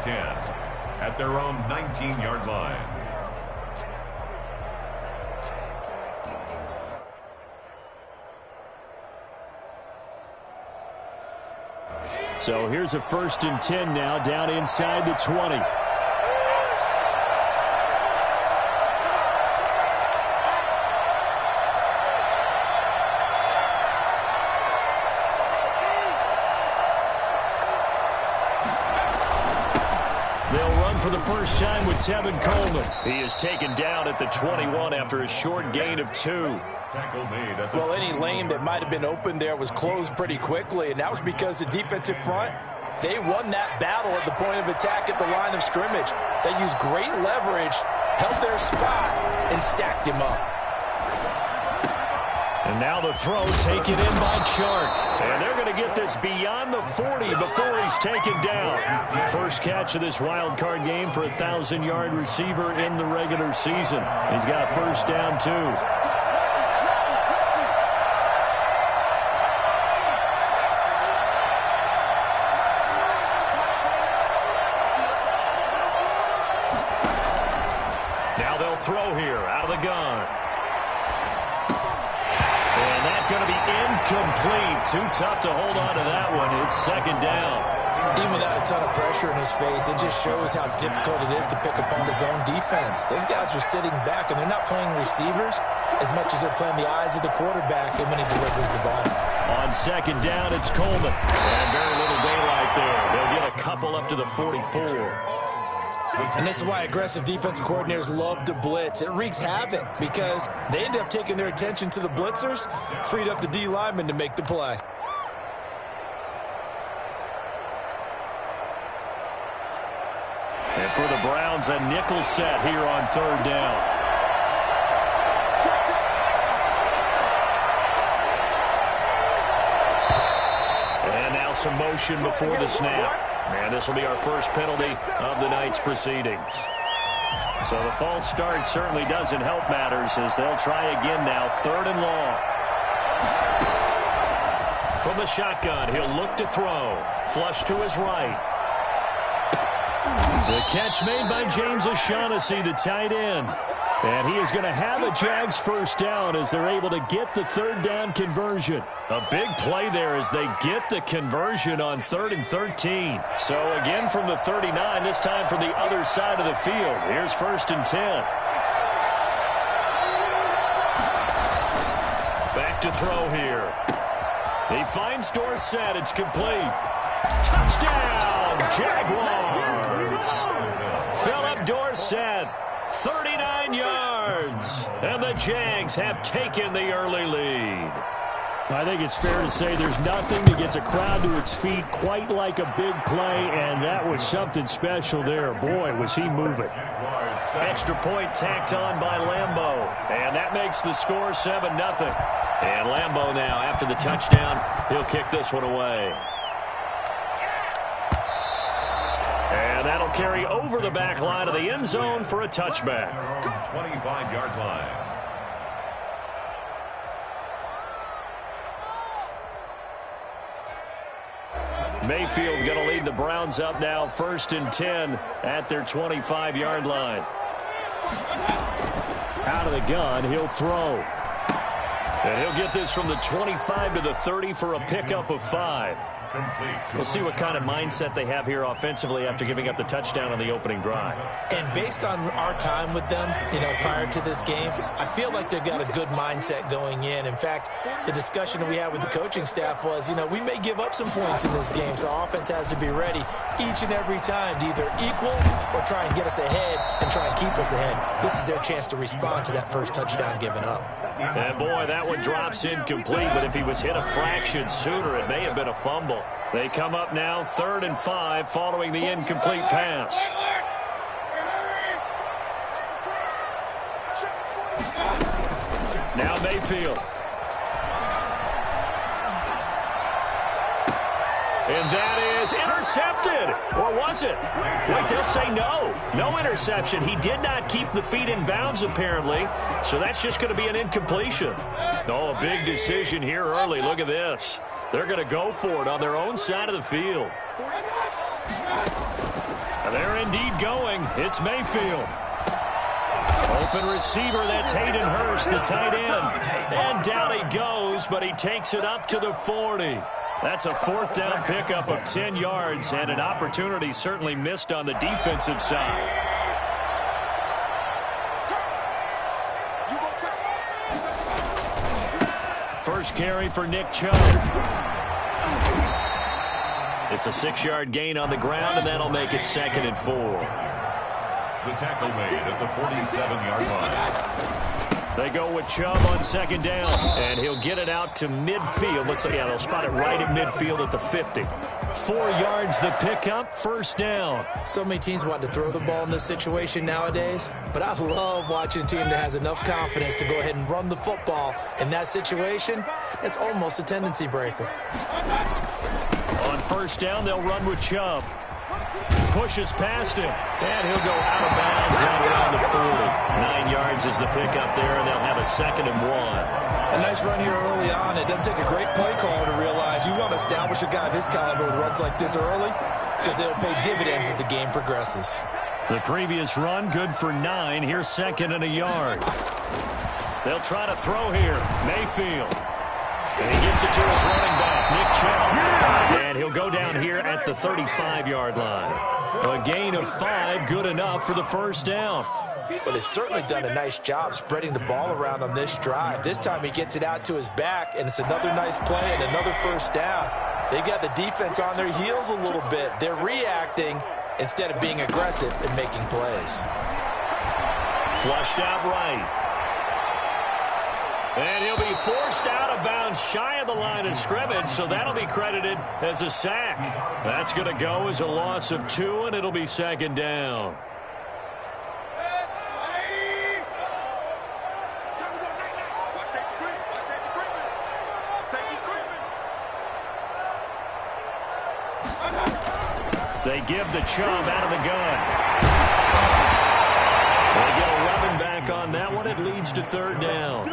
10 at their own 19-yard line. So here's a 1st and 10 now, down inside the 20. For the first time with Tevin Coleman. He is taken down at the 21 after a short gain of 2. Well, any lane that might have been open there was closed pretty quickly, and that was because the defensive front, they won that battle at the point of attack at the line of scrimmage. They used great leverage, held their spot, and stacked him up. And now the throw taken in by Chark. And they're going to get this beyond the 40 before he's taken down. First catch of this wild card game for a 1,000-yard receiver in the regular season. He's got a first down, too. Now they'll throw here out of the gun. Going to be incomplete. Too tough to hold on to that one. It's second down. Even without a ton of pressure in his face, it just shows how difficult it is to pick upon his own defense. Those guys are sitting back, and they're not playing receivers as much as they're playing the eyes of the quarterback and when he delivers the ball. On second down, it's Coleman. And very little daylight there. They'll get a couple up to the 44. And this is why aggressive defensive coordinators love to blitz. It wreaks havoc because they end up taking their attention to the blitzers, freed up the D lineman to make the play. And for the Browns, a nickel set here on third down. And now some motion before the snap. And this will be our first penalty of the night's proceedings. So the false start certainly doesn't help matters as they'll try again now, 3rd and long. From the shotgun, he'll look to throw. Flush to his right. The catch made by James O'Shaughnessy, the tight end. And he is going to have a Jags first down as they're able to get the 3rd down conversion. A big play there as they get the conversion on 3rd and 13. So again from the 39, this time from the other side of the field. Here's 1st and 10. Back to throw here. He finds Dorsett. It's complete. Touchdown, Jaguars. Philip Dorsett. 39 yards, and the Jags have taken the early lead. I think it's fair to say there's nothing that gets a crowd to its feet quite like a big play, and that was something special there. Boy, was he moving. Extra point tacked on by Lambeau, and that makes the score 7-0. And Lambeau now, after the touchdown, he'll kick this one away. And that'll carry over the back line of the end zone for a touchback. 25-yard line. Mayfield going to lead the Browns up now, 1st and 10 at their 25-yard line. Out of the gun, he'll throw. And he'll get this from the 25 to the 30 for a pickup of 5. We'll see what kind of mindset they have here offensively after giving up the touchdown on the opening drive. And based on our time with them, prior to this game, I feel like they've got a good mindset going in. In fact, the discussion that we had with the coaching staff was, we may give up some points in this game, so our offense has to be ready each and every time to either equal or try and get us ahead and try and keep us ahead. This is their chance to respond to that first touchdown given up. And boy, that one drops incomplete, but if he was hit a fraction sooner, it may have been a fumble. They come up now 3rd and 5 following the incomplete pass. Now Mayfield. And that is intercepted. Or was it? Wait, they'll say no. No interception. He did not keep the feet in bounds, apparently. So that's just going to be an incompletion. Oh, a big decision here early. Look at this. They're going to go for it on their own side of the field. And They're indeed going. It's Mayfield. Open receiver, that's Hayden Hurst, the tight end. And down he goes, but he takes it up to the 40. That's a 4th down pickup of 10 yards, and an opportunity certainly missed on the defensive side. First carry for Nick Chubb. It's a 6-yard gain on the ground, and that'll make it 2nd and 4. The tackle made at the 47-yard line. They go with Chubb on 2nd down, and he'll get it out to midfield. Let's say, yeah, they'll spot it right at midfield at the 50. 4 yards the pickup, 1st down. So many teams want to throw the ball in this situation nowadays, but I love watching a team that has enough confidence to go ahead and run the football. In that situation, it's almost a tendency breaker. On 1st down, they'll run with Chubb. Pushes past him, and he'll go out of bounds out around the 40. 9 yards is the pickup there, and they'll have a 2nd and 1. A nice run here early on. It doesn't take a great play caller to realize you want to establish a guy of his caliber with runs like this early because they'll pay dividends as the game progresses. The previous run, good for 9. Here's 2nd and a yard. They'll try to throw here. Mayfield. And he gets it to his running back, Nick Chubb. And he'll go down here at the 35-yard line. A gain of 5, good enough for the 1st down. But they've certainly done a nice job spreading the ball around on this drive. This time he gets it out to his back, and it's another nice play and another 1st down. They've got the defense on their heels a little bit. They're reacting instead of being aggressive and making plays. Flushed out right. And he'll be forced out of bounds shy of the line of scrimmage, so that'll be credited as a sack. That's going to go as a loss of 2, and it'll be 2nd down. They give the Chubb out of the gun. They get 11 back on that one. It leads to 3rd down.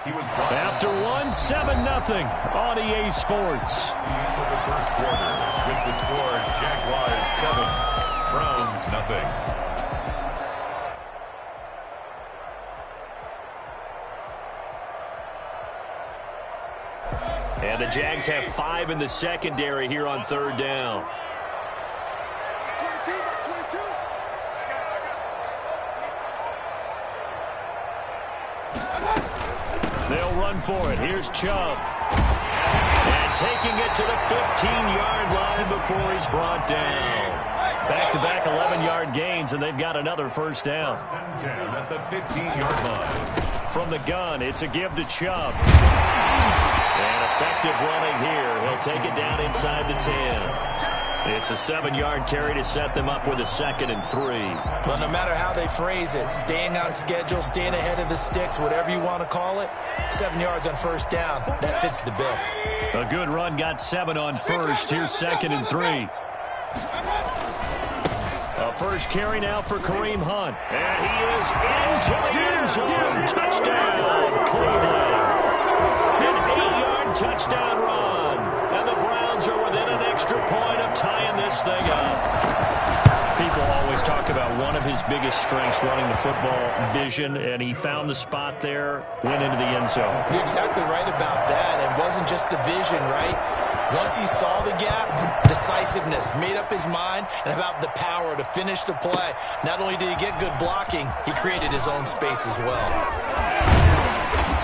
After 1, 7-0 on EA Sports. For the first quarter, with the score, Jaguars 7, Browns nothing. And the Jags have 5 in the secondary here on 3rd down. They'll run for it. Here's Chubb. And taking it to the 15-yard line before he's brought down. Back-to-back 11-yard gains, and they've got another 1st down. Down at the 15-yard line. From the gun, it's a give to Chubb. And effective running here. He'll take it down inside the 10. It's a 7-yard carry to set them up with a 2nd and 3. Well, no matter how they phrase it, staying on schedule, staying ahead of the sticks, whatever you want to call it, 7 yards on 1st down, that fits the bill. A good run got 7 on 1st. Here's 2nd and 3. A first carry now for Kareem Hunt. And he is into the end zone. Touchdown, Cleveland. An 8-yard touchdown run. And the Browns are within an extra point of tying this thing up. People always talk about one of his biggest strengths running the football, vision, and he found the spot there, went into the end zone. You're exactly right about that. It wasn't just the vision, right? Once he saw the gap, decisiveness, made up his mind, and about the power to finish the play. Not only did he get good blocking, he created his own space as well.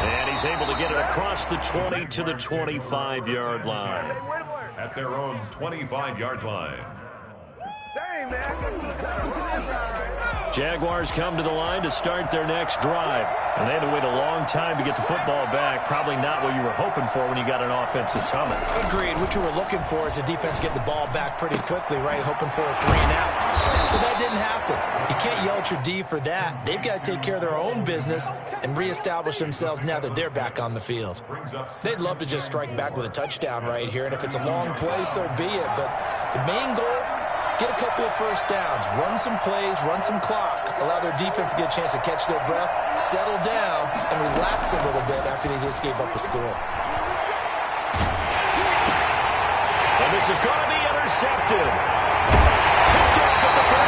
And he's able to get it across the 20 to the 25-yard line. At their own 25-yard line. Jaguars come to the line to start their next drive. And they had to wait a long time to get the football back. Probably not what you were hoping for when you got an offense that's humming. Agreed. What you were looking for is the defense get the ball back pretty quickly, right? Hoping for a 3-and-out. So that didn't happen. You can't yell at your D for that. They've got to take care of their own business and reestablish themselves now that they're back on the field. They'd love to just strike back with a touchdown right here. And if it's a long play, so be it. But the main goal, get a couple of first downs, run some plays, run some clock, allow their defense to get a chance to catch their breath, settle down, and relax a little bit after they just gave up a score. And this is going to be intercepted. Picked off at the 45.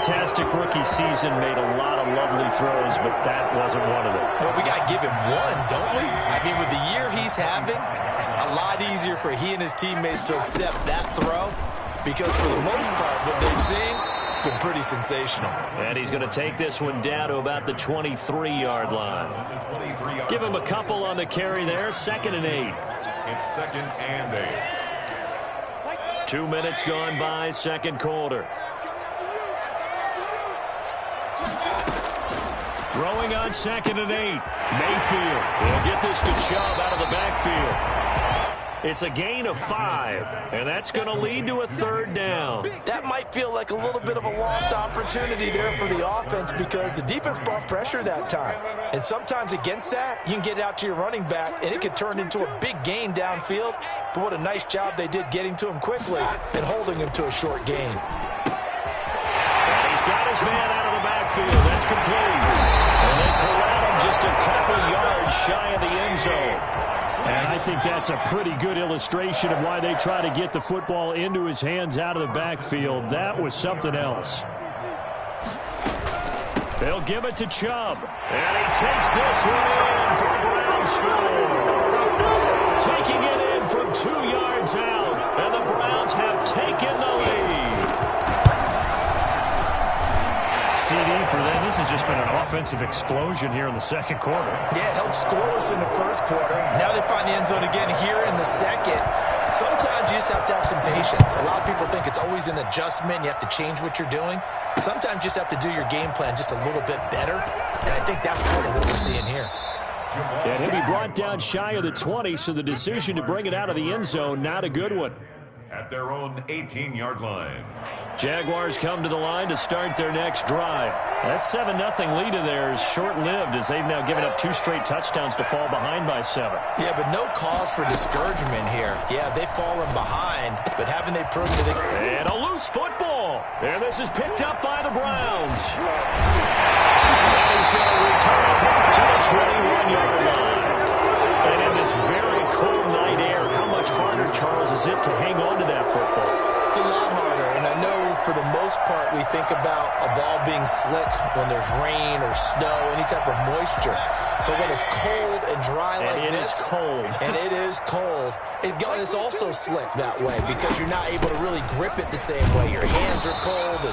fantastic rookie season, made a lot of lovely throws, but that wasn't one of them. Well, we got to give him one, don't we? I mean, with the year he's having, a lot easier for he and his teammates to accept that throw because for the most part, what they've seen, it's been pretty sensational. And he's going to take this one down to about the 23-yard line. Give him a couple on the carry there, 2nd and 8. It's 2nd and 8. 2 minutes gone by, second quarter. Throwing on 2nd and 8. Mayfield will get this to Chubb out of the backfield. It's a gain of 5, and that's going to lead to a 3rd down. That might feel like a little bit of a lost opportunity there for the offense because the defense brought pressure that time. And sometimes against that, you can get out to your running back, and it could turn into a big gain downfield. But what a nice job they did getting to him quickly and holding him to a short gain. And he's got his man out of the backfield. That's complete. And they corral him just a couple yards shy of the end zone. And I think that's a pretty good illustration of why they try to get the football into his hands out of the backfield. That was something else. They'll give it to Chubb. And he takes this one in for a ground score. Taking it in from 2 yards out. And the Browns have taken the lead. CD for them. This has just been an offensive explosion here in the second quarter. Yeah, held scoreless in the first quarter. Now they find the end zone again here in the second. Sometimes you just have to have some patience. A lot of people think it's always an adjustment. You have to change what you're doing. Sometimes you just have to do your game plan just a little bit better. And I think that's part of what we're seeing here. And he'll be brought down shy of the 20, so the decision to bring it out of the end zone, not a good one. At their own 18-yard line. Jaguars come to the line to start their next drive. That 7-0 lead of theirs short-lived as they've now given up 2 straight touchdowns to fall behind by 7. Yeah, but no cause for discouragement here. Yeah, they've fallen behind, but haven't they proven that they... And a loose football. And this is picked up by the Browns. And he's going to return it to the 21-yard line. And in this very cold night air, how much harder, Charles, is it to hang on to that football? It's a lot harder, and I know for the most part we think about a ball being slick when there's rain or snow, any type of moisture. But when it's cold and dry like this, it is cold. And it is cold, it's also slick that way because you're not able to really grip it the same way. Your hands are cold,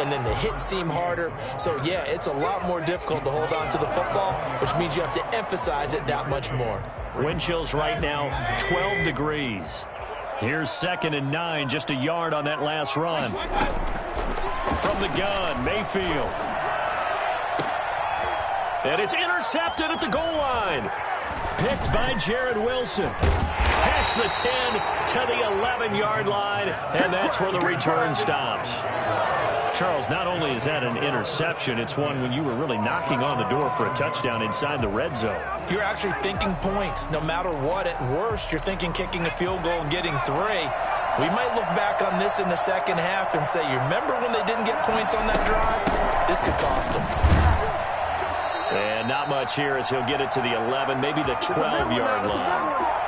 and then the hits seem harder. So, yeah, it's a lot more difficult to hold on to the football, which means you have to emphasize it that much more. Wind chills right now, 12 degrees. Here's 2nd and 9, just a yard on that last run. From the gun, Mayfield. And it's intercepted at the goal line. Picked by Jared Wilson. Past the 10 to the 11-yard line, and that's where the return stops. Charles, not only is that an interception, it's one when you were really knocking on the door for a touchdown inside the red zone. You're actually thinking points. No matter what, at worst, you're thinking kicking a field goal and getting 3. We might look back on this in the second half and say, you remember when they didn't get points on that drive? This could cost them. And not much here as he'll get it to the 11, maybe the 12-yard line.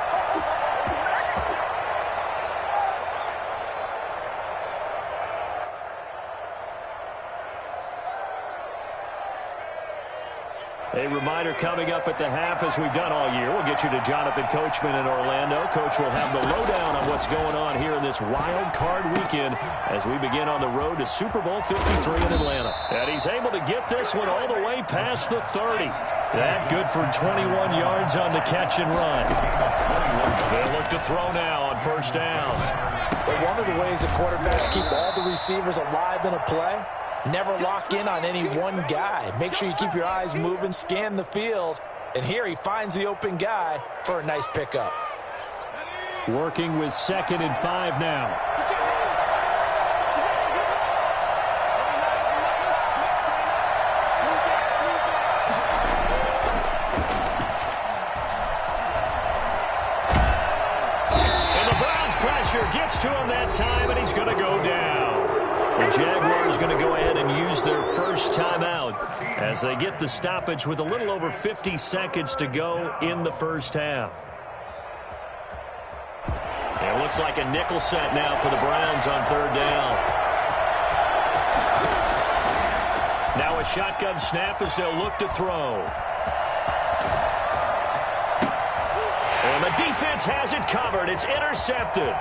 A reminder coming up at the half, as we've done all year. We'll get you to Jonathan Coachman in Orlando. Coach will have the lowdown on what's going on here in this wild card weekend as we begin on the road to Super Bowl 53 in Atlanta. And he's able to get this one all the way past the 30. That good for 21 yards on the catch and run. They'll look to throw now on first down. But one of the ways the quarterbacks keep all the receivers alive in a play, never lock in on any one guy. Make sure you keep your eyes moving, scan the field. And here he finds the open guy for a nice pickup. Working with 2nd and 5 now. And the Browns pressure gets to him that time, and he's going to go down. The Jaguars going to go ahead and use their first timeout as they get the stoppage with a little over 50 seconds to go in the first half. It looks like a nickel set now for the Browns on third down. Now a shotgun snap as they'll look to throw. And the defense has it covered. It's intercepted.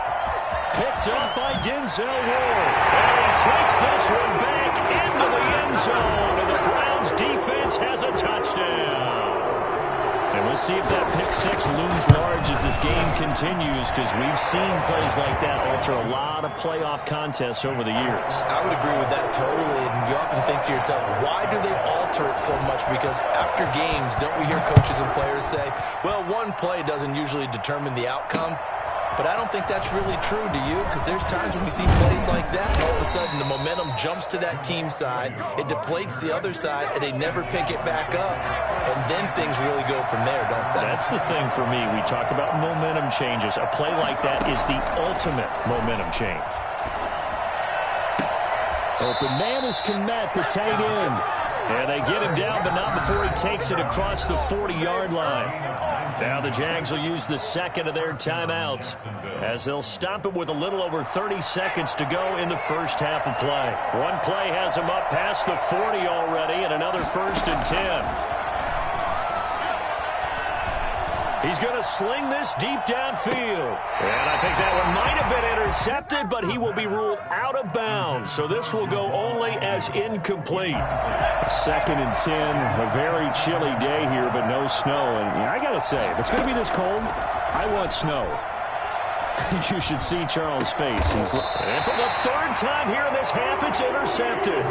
Picked up by Denzel Ward. And he takes this one back into the end zone. And the Browns defense has a touchdown. And we'll see if that pick six looms large as this game continues, because we've seen plays like that alter a lot of playoff contests over the years. I would agree with that totally. And you often think to yourself, why do they alter it so much? Because after games, don't we hear coaches and players say, well, one play doesn't usually determine the outcome? But I don't think that's really true, do you? Because there's times when we see plays like that, all of a sudden the momentum jumps to that team side, it deflates the other side, and they never pick it back up. And then things really go from there, don't they? That's the thing for me. We talk about momentum changes. A play like that is the ultimate momentum change. Open man is Kmet, the tight end. And they get him down, but not before he takes it across the 40-yard line. Now the Jags will use the second of their timeouts as they'll stop it with a little over 30 seconds to go in the first half of play. One play has him up past the 40 already, and another 1st and 10. He's going to sling this deep downfield. And I think that one might have been intercepted, but he will be ruled out of bounds. So this will go only as incomplete. 2nd and 10, a very chilly day here, but no snow. And I got to say, if it's going to be this cold, I want snow. You should see Charles' face. And for the 3rd time here in this half, it's intercepted.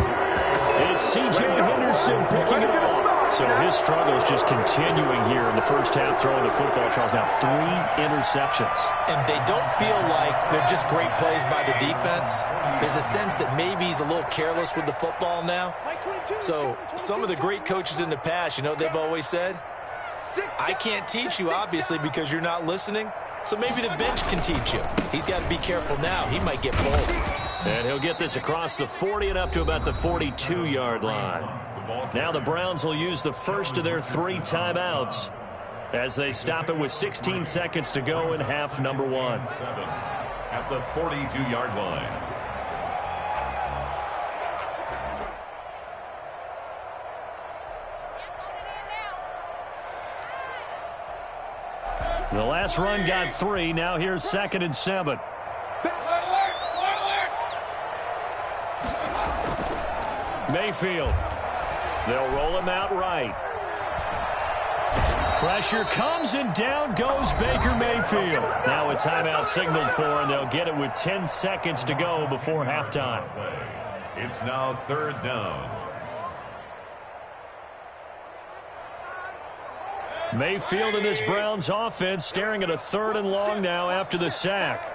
It's C.J. Henderson picking it off. So his struggle is just continuing here in the first half, throwing the football. Charles, now 3 interceptions. And they don't feel like they're just great plays by the defense. There's a sense that maybe he's a little careless with the football now. So some of the great coaches in the past, you know, they've always said, I can't teach you, obviously, because you're not listening. So maybe the bench can teach you. He's got to be careful now. He might get pulled. And he'll get this across the 40 and up to about the 42-yard line. Now the Browns will use the first of their 3 timeouts as they stop it with 16 seconds to go in half number 1. At the 42-yard line. The last run got 3. Now here's 2nd and 7. Mayfield. They'll roll him out right. Pressure comes, and down goes Baker Mayfield. Now a timeout signaled for, and they'll get it with 10 seconds to go before halftime. It's now 3rd down. Mayfield and this Browns offense staring at a 3rd and long now after the sack.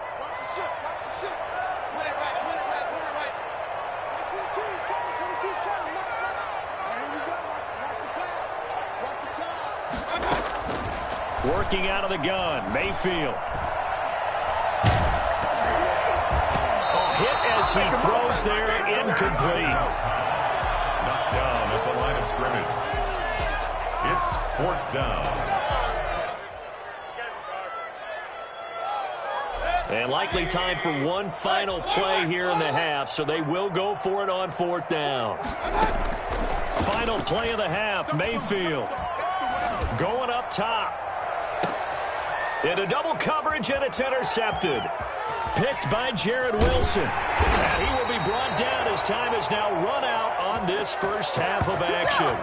Working out of the gun, Mayfield. A hit as he throws there, incomplete. Knocked down at the line of scrimmage. It's 4th down. And likely time for one final play here in the half, so they will go for it on 4th down. Final play of the half, Mayfield. Going up top. Into double coverage, and it's intercepted. Picked by Jared Wilson. And he will be brought down as time is now run out on this first half of action.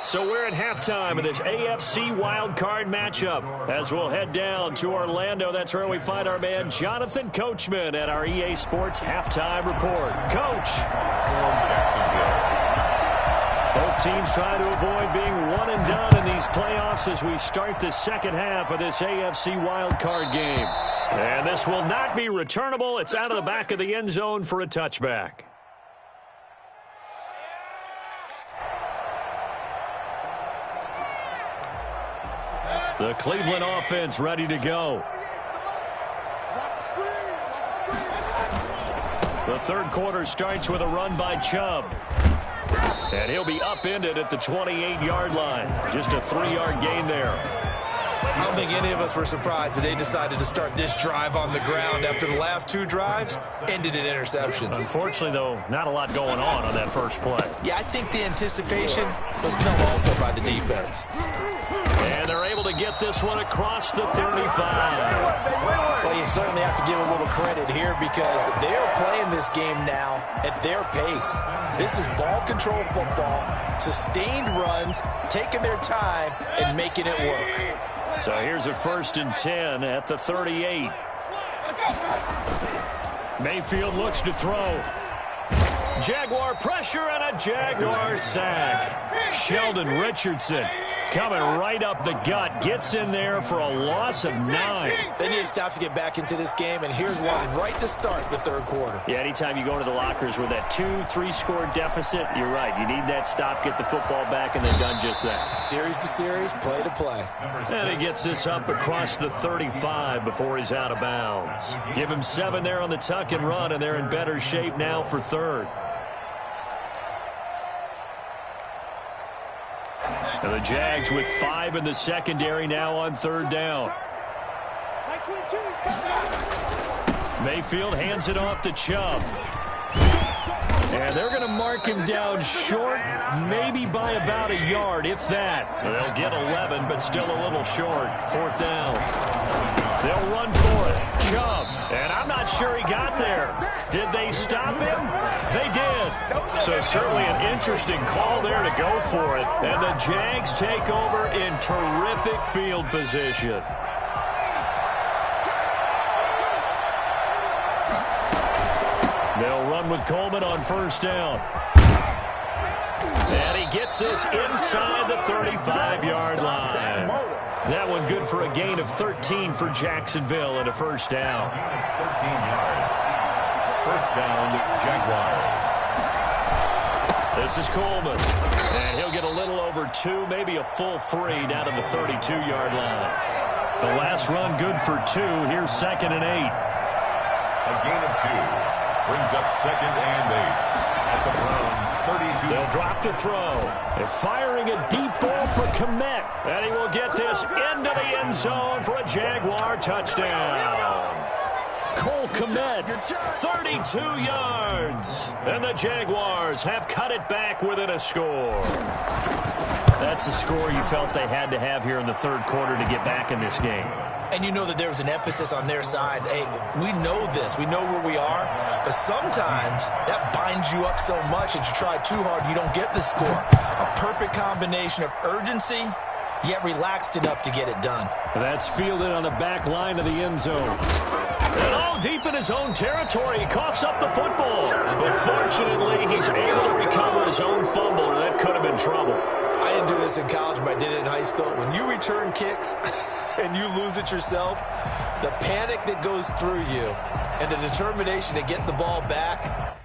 So we're at halftime of this AFC wildcard matchup as we'll head down to Orlando. That's where we find our man Jonathan Coachman at our EA Sports Halftime Report. Coach. Both teams trying to avoid being one and done in these playoffs as we start the second half of this AFC wildcard game. And this will not be returnable. It's out of the back of the end zone for a touchback. The Cleveland offense ready to go. The third quarter starts with a run by Chubb. And he'll be upended at the 28-yard line. Just a 3-yard gain there. I don't think any of us were surprised that they decided to start this drive on the ground after the last 2 drives ended in interceptions. Unfortunately, though, not a lot going on that first play. Yeah, I think the anticipation was done also by the defense. And they're able to get this one across the 35. Well, you certainly have to give a little credit here because they're playing this game now at their pace. This is ball control football, sustained runs, taking their time, and making it work. So here's a 1st and 10 at the 38. Mayfield looks to throw. Jaguar pressure and a Jaguar sack. Sheldon Richardson coming right up the gut. Gets in there for a loss of 9. They need to stop to get back into this game, and here's one right to start the 3rd quarter. Yeah, anytime you go into the lockers with that 2-3 score deficit, you're right. You need that stop, get the football back, and they've done just that. Series to series, play to play. And he gets this up across the 35 before he's out of bounds. Give him 7 there on the tuck and run, and they're in better shape now for 3rd. And the Jags with 5 in the secondary now on 3rd down. Mayfield hands it off to Chubb. And they're going to mark him down short, maybe by about a yard, if that. They'll get 11, but still a little short. 4th down. They'll run for it. Chubb. And I'm not sure he got there. Did they stop him? They did. So certainly an interesting call there to go for it. And the Jags take over in terrific field position. They'll run with Coleman on 1st down. And he gets this inside the 35-yard line. That one good for a gain of 13 for Jacksonville and a 1st down. 13 yards. 1st down, Jaguars. This is Coleman. And he'll get a little over 2, maybe a full 3 down to the 32-yard line. The last run good for 2. Here's 2nd and 8. A gain of 2. Brings up 2nd and 8. At the Browns' 32. They'll drop to throw. They're firing a deep ball for Kmet. And he will get this into the end zone for a Jaguar touchdown. Cole Kmet, 32 yards. And the Jaguars have cut it back within a score. That's a score you felt they had to have here in the 3rd quarter to get back in this game. And you know that there was an emphasis on their side. Hey, we know this. We know where we are. But sometimes that binds you up so much that you try too hard, you don't get the score. A perfect combination of urgency, yet relaxed enough to get it done. That's fielded on the back line of the end zone. And all deep in his own territory, he coughs up the football. But fortunately, he's able to recover his own fumble, or that could have been trouble. I didn't do this in college, but I did it in high school. When you return kicks and you lose it yourself, the panic that goes through you and the determination to get the ball back,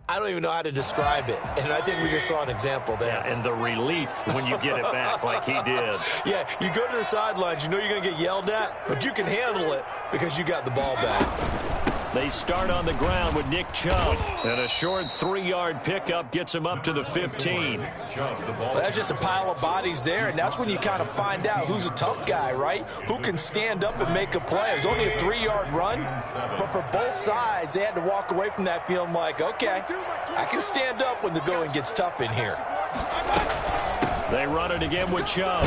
I don't even know how to describe it. And I think we just saw an example there. Yeah, and the relief when you get it back like he did. Yeah, you go to the sidelines, you know you're going to get yelled at, but you can handle it because you got the ball back. They start on the ground with Nick Chubb. And a short 3-yard pickup gets him up to the 15. Well, that's just a pile of bodies there, and that's when you kind of find out who's a tough guy, right? Who can stand up and make a play. It was only a 3-yard run, but for both sides, they had to walk away from that feeling like, okay, I can stand up when the going gets tough in here. They run it again with Chubb.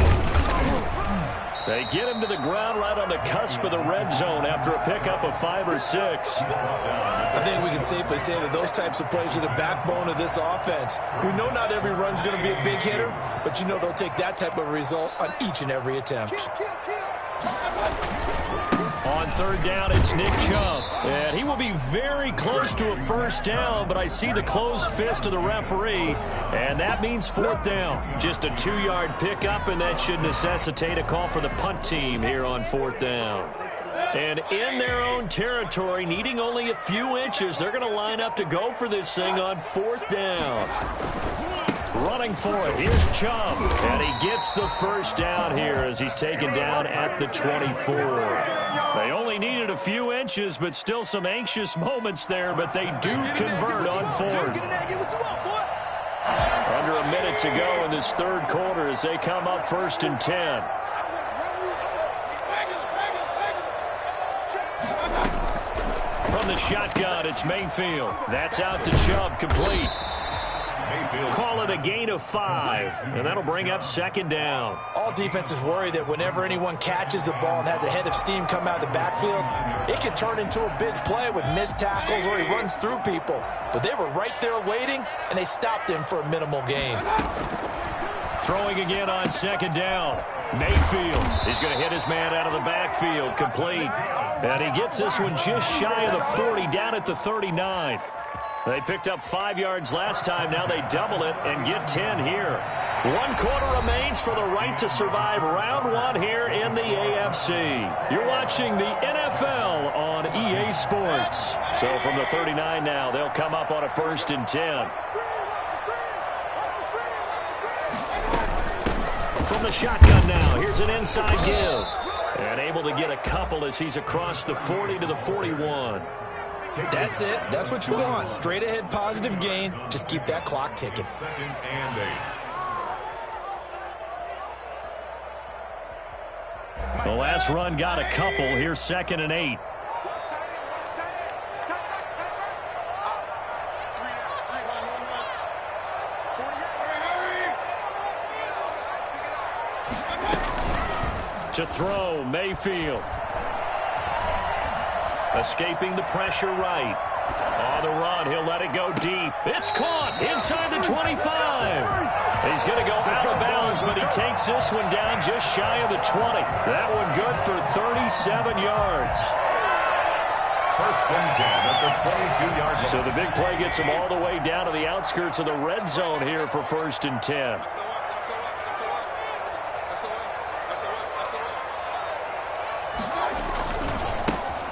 They get him to the ground right on the cusp of the red zone after a pickup of 5 or 6. I think we can safely say that those types of plays are the backbone of this offense. We know not every run's going to be a big hitter, but you know they'll take that type of result on each and every attempt. On 3rd down, it's Nick Chubb. And he will be very close to a 1st down, but I see the closed fist of the referee, and that means 4th down. Just a 2-yard pickup, and that should necessitate a call for the punt team here on 4th down. And in their own territory, needing only a few inches, they're going to line up to go for this thing on 4th down. Running for it, here's Chubb, and he gets the 1st down here as he's taken down at the 24. They only needed a few inches, but still some anxious moments there, but they do convert on 4th. Under a minute to go in this 3rd quarter as they come up 1st and 10. From the shotgun, it's Mayfield. That's out to Chubb, complete. Mayfield. Call it a gain of 5, and that'll bring up second down. All defenses worry that whenever anyone catches the ball and has a head of steam come out of the backfield, it can turn into a big play with missed tackles or he runs through people. But they were right there waiting, and they stopped him for a minimal gain. Throwing again on second down. Mayfield is going to hit his man out of the backfield, complete. And he gets this one just shy of the 40, down at the 39. They picked up 5 yards last time. Now they double it and get 10 here. 1 quarter remains for the right to survive round 1 here in the AFC. You're watching the NFL on EA Sports. So from the 39 now, they'll come up on a 1st and 10. From the shotgun now, here's an inside give. And able to get a couple as he's across the 40 to the 41. That's it. That's what you want. Straight ahead positive gain. Just keep that clock ticking. 2nd and 8. The last run got a couple. Here's 2nd and 8. To throw, Mayfield. Escaping the pressure right. On the run, he'll let it go deep. It's caught inside the 25. He's going to go out of bounds, but he takes this one down just shy of the 20. That one good for 37 yards. 1st and 10 at the 22-yard line. So the big play gets him all the way down to the outskirts of the red zone here for 1st and 10.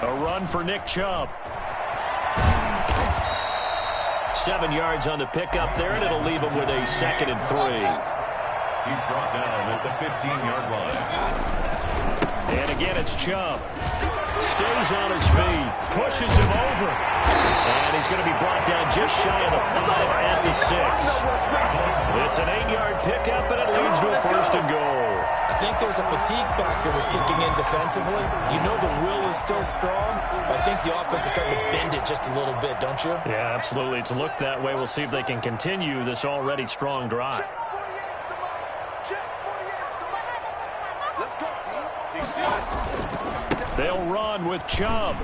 A run for Nick Chubb. 7 yards on the pickup there, and it'll leave him with a 2nd and 3. He's brought down at the 15-yard line. And again, it's Chubb. Stays on his feet, pushes him over. And he's going to be brought down just shy of the 5 at the 6. It's an 8-yard pickup, and it leads to a 1st and goal. I think there's a fatigue factor that's kicking in defensively. You know the will is still strong, but I think the offense is starting to bend it just a little bit, don't you? Yeah, absolutely. It's looked that way. We'll see if they can continue this already strong drive. They'll run with Chubb.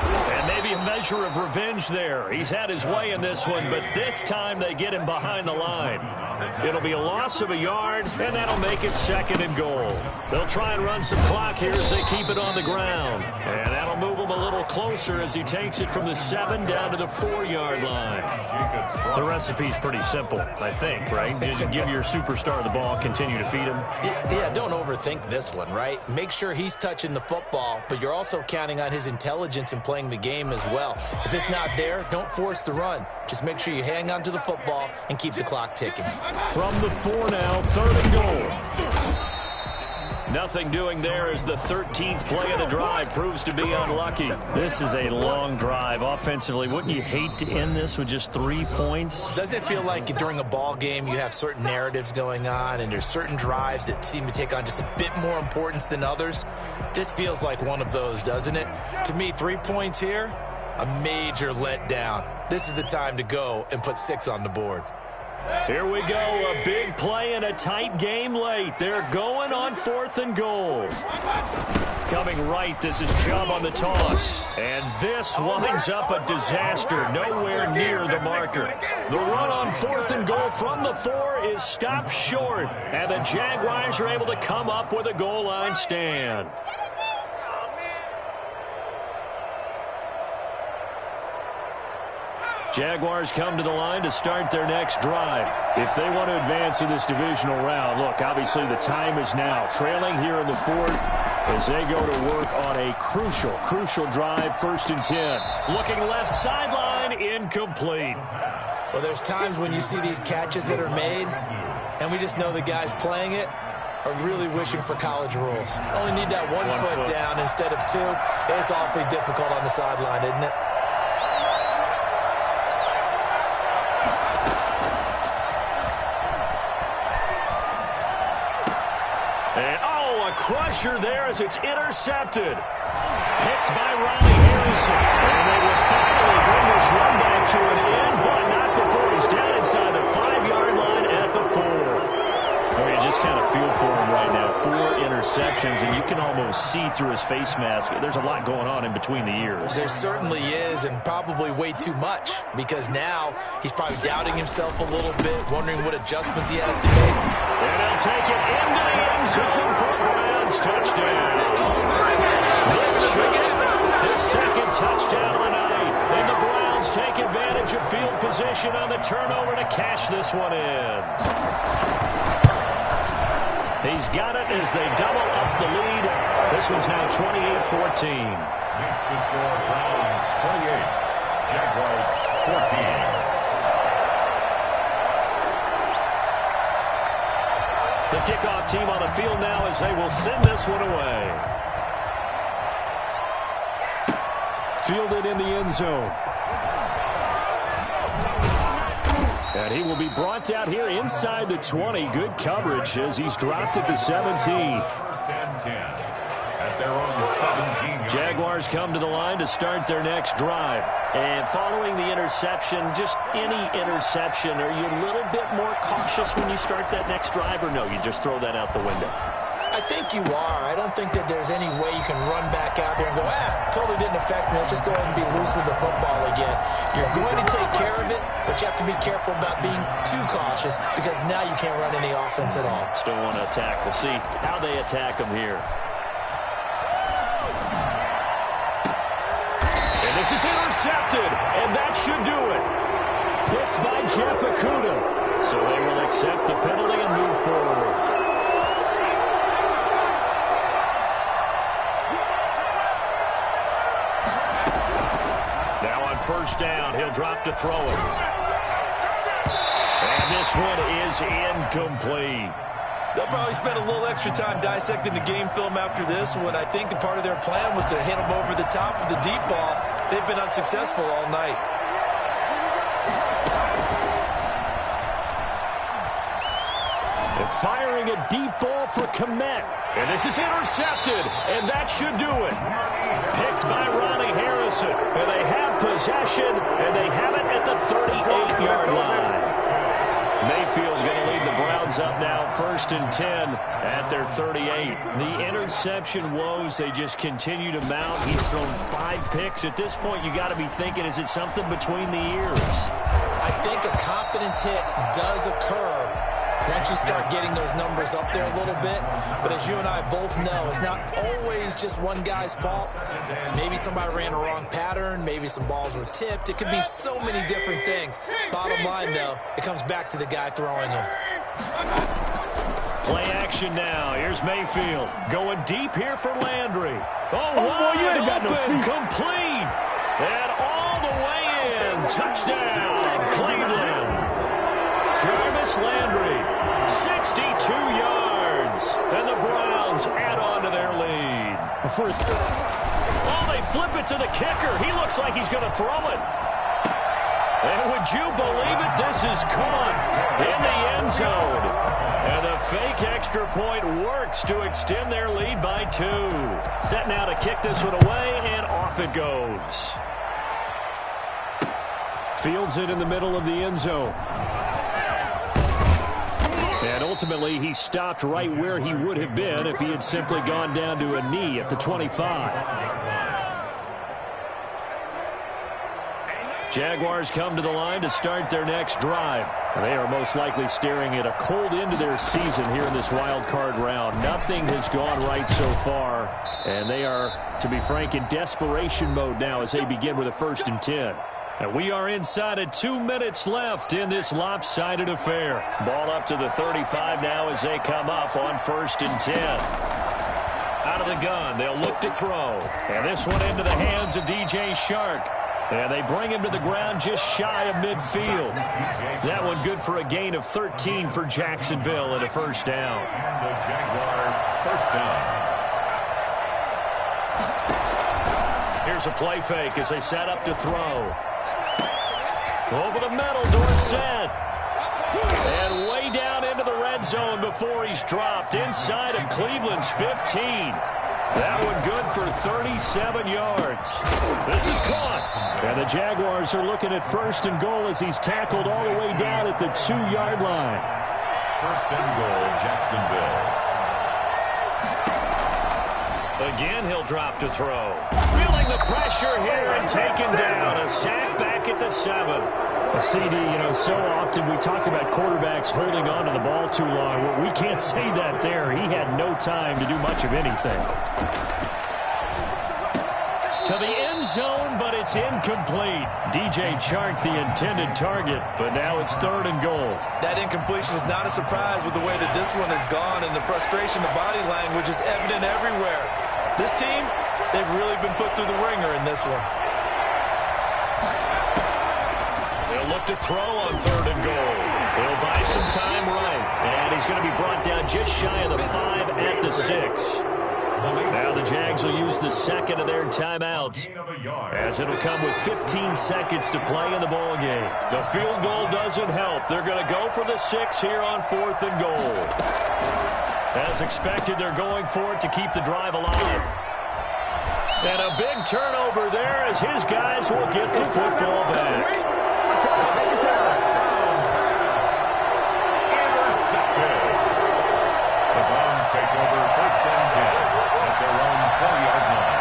And maybe a measure of revenge there. He's had his way in this one, but this time they get him behind the line. It'll be a loss of a yard, and that'll make it 2nd and goal. They'll try and run some clock here as they keep it on the ground. And that'll move him a little closer as he takes it from the 7 down to the 4-yard line. The recipe's pretty simple, I think, right? Just give your superstar the ball, continue to feed him. Yeah, don't overthink this one, right? Make sure he's touching the football, but you're also counting on his intelligence in playing the game as well. If it's not there, don't force the run. Just make sure you hang on to the football and keep the clock ticking. From the 4 now, 3rd and goal. Nothing doing there as the 13th play of the drive proves to be unlucky. This is a long drive offensively. Wouldn't you hate to end this with just 3 points? Doesn't it feel like during a ball game you have certain narratives going on and there's certain drives that seem to take on just a bit more importance than others? This feels like one of those, doesn't it? To me, 3 points here, a major letdown. This is the time to go and put 6 on the board. Here we go, a big play in a tight game late. They're going on 4th and goal. Coming right, this is Chubb on the toss. And this winds up a disaster, nowhere near the marker. The run on 4th and goal from the 4 is stopped short. And the Jaguars are able to come up with a goal line stand. Jaguars come to the line to start their next drive. If they want to advance in this divisional round, look, obviously the time is now. Trailing here in the 4th as they go to work on a crucial drive, 1st and 10. Looking left sideline, incomplete. Well, there's times when you see these catches that are made, and we just know the guys playing it are really wishing for college rules. Only need that one foot down instead of 2. It's awfully difficult on the sideline, isn't it? crusher there as it's intercepted. Picked by Ronnie Harrison. And they will finally bring this run back to an end, but not before he's down inside the 5-yard line at the 4. Oh, you just kind of feel for him right now. 4 interceptions, and you can almost see through his face mask. There's a lot going on in between the ears. There certainly is, and probably way too much, because now he's probably doubting himself a little bit, wondering what adjustments he has to make. And he'll take it into the end zone for a Browns touchdown. His second touchdown of the night. And the Browns take advantage of field position on the turnover to cash this one in. He's got it as they double up the lead. This one's now 28-14. Makes the score Browns 28, Jaguars 14. The kickoff team on the field now as they will send this one away. Fielded in the end zone. And he will be brought out here inside the 20. Good coverage as he's dropped at the 17. First and 10 at their own 17. Jaguars come to the line to start their next drive. And following the interception, just any interception, are you a little bit more cautious when you start that next drive, or no, you just throw that out the window? I think you are. I don't think that there's any way you can run back out there and go, totally didn't affect me. Let's just go ahead and be loose with the football again. You're going to take care of it, but you have to be careful about being too cautious because now you can't run any offense at all. Still want to attack. We'll see how they attack them here. And this is intercepted, and that should do it. Picked by Jeff Okudah. So they will accept the penalty and move forward. First down, he'll drop to throw it. And this one is incomplete. They'll probably spend a little extra time dissecting the game film after this one. I think the part of their plan was to hit him over the top of the deep ball. They've been unsuccessful all night. And firing a deep ball for Komet. And this is intercepted, and that should do it. Picked by Ronnie Harrison. And they have possession, and they have it at the 38-yard line. Mayfield going to lead the Browns up now, 1st and 10 at their 38. The interception woes, they just continue to mount. He's thrown 5 picks. At this point, you got to be thinking, is it something between the ears? I think a confidence hit does occur once you start getting those numbers up there a little bit. But as you and I both know, it's not always just one guy's fault. Maybe somebody ran a wrong pattern. Maybe some balls were tipped. It could be so many different things. Bottom line, though, it comes back to the guy throwing them. Play action now. Here's Mayfield going deep here for Landry. Oh, wide boy, you ain't got no open, feet. complete, and all the way in. Touchdown, Cleveland. Jarvis Landry, 62 yards, and the Browns add on to their lead. Oh, they flip it to the kicker. He looks like he's going to throw it. And would you believe it? This is caught in the end zone. And the fake extra point works to extend their lead by 2. Set now to kick this one away, and off it goes. Fields it in the middle of the end zone. And ultimately, he stopped right where he would have been if he had simply gone down to a knee at the 25. Jaguars come to the line to start their next drive. They are most likely staring at a cold end to their season here in this wild card round. Nothing has gone right so far, and they are, to be frank, in desperation mode now as they begin with a 1st and 10. And we are inside of 2 minutes left in this lopsided affair. Ball up to the 35 now as they come up on 1st and 10. Out of the gun, they'll look to throw. And this one into the hands of DJ Shark. And they bring him to the ground just shy of midfield. That one good for a gain of 13 for Jacksonville and a 1st down. And the Jaguar 1st down. Here's a play fake as they set up to throw. Over the middle, Dorsett. And way down into the red end zone before he's dropped inside of Cleveland's 15. That one good for 37 yards. This is caught. And the Jaguars are looking at 1st and goal as he's tackled all the way down at the 2-yard line. 1st and goal, Jacksonville. Again, he'll drop to throw. Feeling the pressure here and taken down. A sack back at the 7. A CD, so often we talk about quarterbacks holding on to the ball too long. Well, we can't say that there. He had no time to do much of anything. To the end zone, but it's incomplete. DJ Chark, the intended target, but now it's 3rd and goal. That incompletion is not a surprise with the way that this one has gone, and the frustration, the body language is evident everywhere. This team, they've really been put through the ringer in this one. They'll look to throw on 3rd and goal. He'll buy some time right, and he's going to be brought down just shy of the 5 at the 6. Now the Jags will use the 2nd of their timeouts, as it'll come with 15 seconds to play in the ballgame. The field goal doesn't help. They're going to go for the 6 here on 4th and goal. As expected, they're going for it to keep the drive alive. And a big turnover there as his guys will get the football back. Intercepted. The Browns take over 1st and 10 at their own 20-yard line.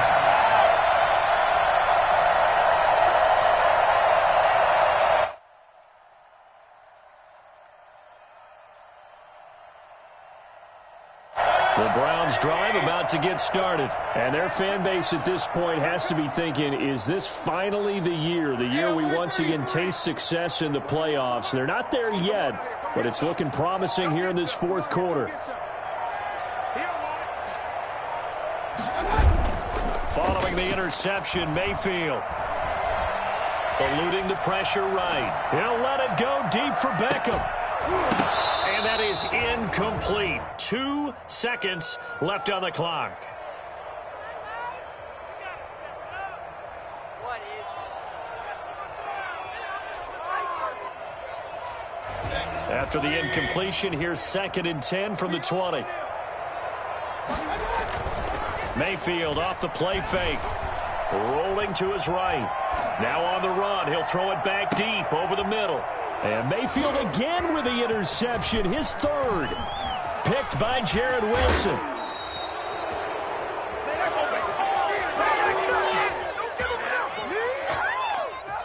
The Browns drive about to get started. And their fan base at this point has to be thinking, is this finally the year we once again taste success in the playoffs? They're not there yet, but it's looking promising here in this 4th quarter. Following the interception, Mayfield eluding the pressure right. He'll let it go deep for Beckham. And that is incomplete. 2 seconds left on the clock. After the incompletion, here's 2nd and 10 from the 20. Mayfield off the play fake. Rolling to his right. Now on the run. He'll throw it back deep over the middle. And Mayfield again with the interception, his 3rd. Picked by Jared Wilson.